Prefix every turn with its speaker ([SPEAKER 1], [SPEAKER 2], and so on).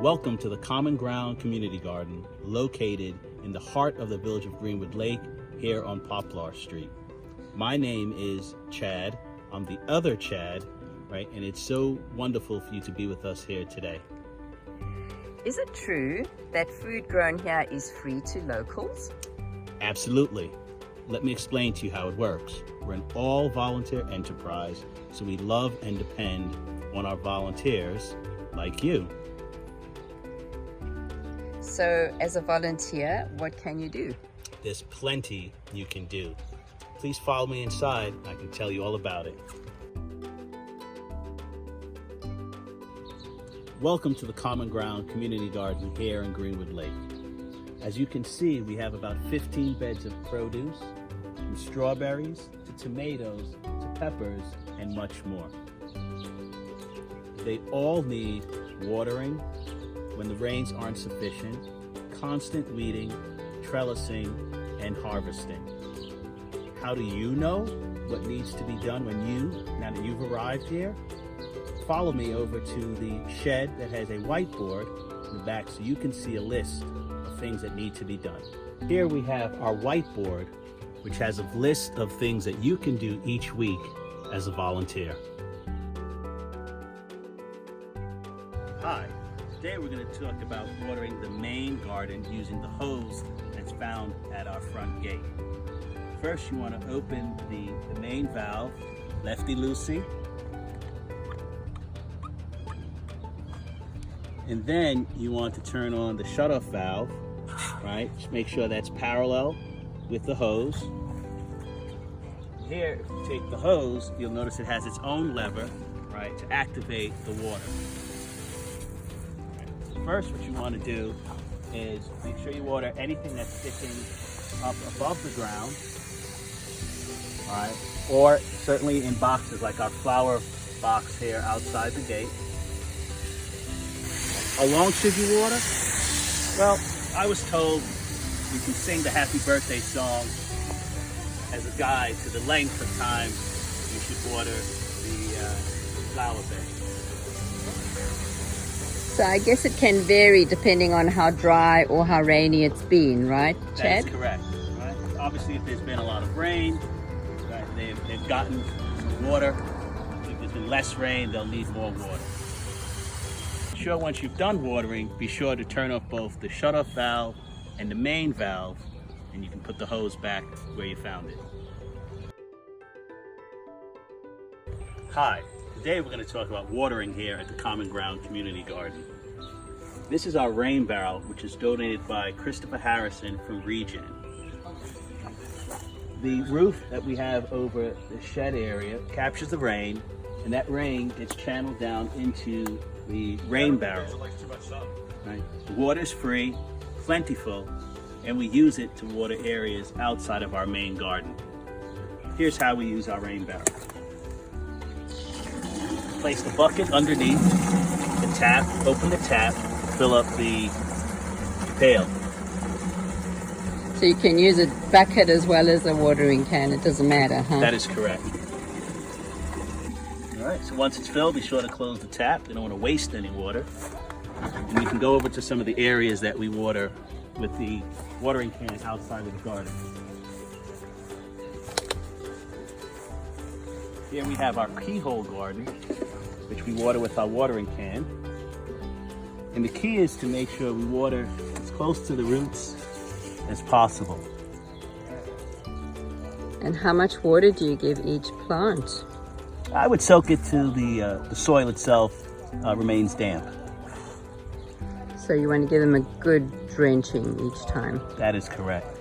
[SPEAKER 1] Welcome to the Common Ground Community Garden, located in the heart of the village of Greenwood Lake, here on Poplar Street. My name is Chad. I'm the other Chad, right? And it's so wonderful for you to be with us here today.
[SPEAKER 2] Is it true that food grown here is free to locals?
[SPEAKER 1] Absolutely. Let me explain to you how it works. We're an all-volunteer enterprise, so we love and depend on our volunteers like you.
[SPEAKER 2] So as a volunteer, what can you do?
[SPEAKER 1] There's plenty you can do. Please follow me inside. I can tell you all about it. Welcome to the Common Ground Community Garden here in Greenwood Lake. As you can see, we have about 15 beds of produce, from strawberries to tomatoes to peppers and much more. They all need watering when the rains aren't sufficient, constant weeding, trellising, and harvesting. How do you know what needs to be done now that you've arrived here? Follow me over to the shed that has a whiteboard in the back so you can see a list of things that need to be done. Here we have our whiteboard, which has a list of things that you can do each week as a volunteer. Hi, today we're going to talk about watering the main garden using the hose that's found at our front gate. First, you want to open the main valve, lefty-loosey. And then you want to turn on the shutoff valve, right? Just make sure that's parallel with the hose. Here, if you take the hose, you'll notice it has its own lever, right, to activate the water. First, what you want to do is make sure you water anything that's sticking up above the ground, all right? Or certainly in boxes like our flower box here outside the gate. How long should you water? Well, I was told you can sing the happy birthday song as a guide to the length of time you should water the flower bed.
[SPEAKER 2] So I guess it can vary depending on how dry or how rainy it's been, right, Chad?
[SPEAKER 1] That's correct. Right? Obviously, if there's been a lot of rain, right, they've gotten some water. If there's been less rain, they'll need more water. Sure, once you've done watering, be sure to turn off both the shutoff valve and the main valve, and you can put the hose back where you found it. Hi. Today we're going to talk about watering here at the Common Ground Community Garden. This is our rain barrel, which is donated by Christopher Harrison from Regen. The roof that we have over the shed area captures the rain, and that rain gets channeled down into the rain barrel. Right? The water is free, plentiful, and we use it to water areas outside of our main garden. Here's how we use our rain barrel. Place the bucket underneath the tap, open the tap, fill up the pail.
[SPEAKER 2] So you can use a bucket as well as a watering can, it doesn't matter, huh?
[SPEAKER 1] That is correct. All right, so once it's filled, be sure to close the tap. You don't want to waste any water. And you can go over to some of the areas that we water with the watering can outside of the garden. Here we have our keyhole garden, which we water with our watering can. And the key is to make sure we water as close to the roots as possible.
[SPEAKER 2] And how much water do you give each plant?
[SPEAKER 1] I would soak it till the soil itself remains damp.
[SPEAKER 2] So you want to give them a good drenching each time?
[SPEAKER 1] That is correct.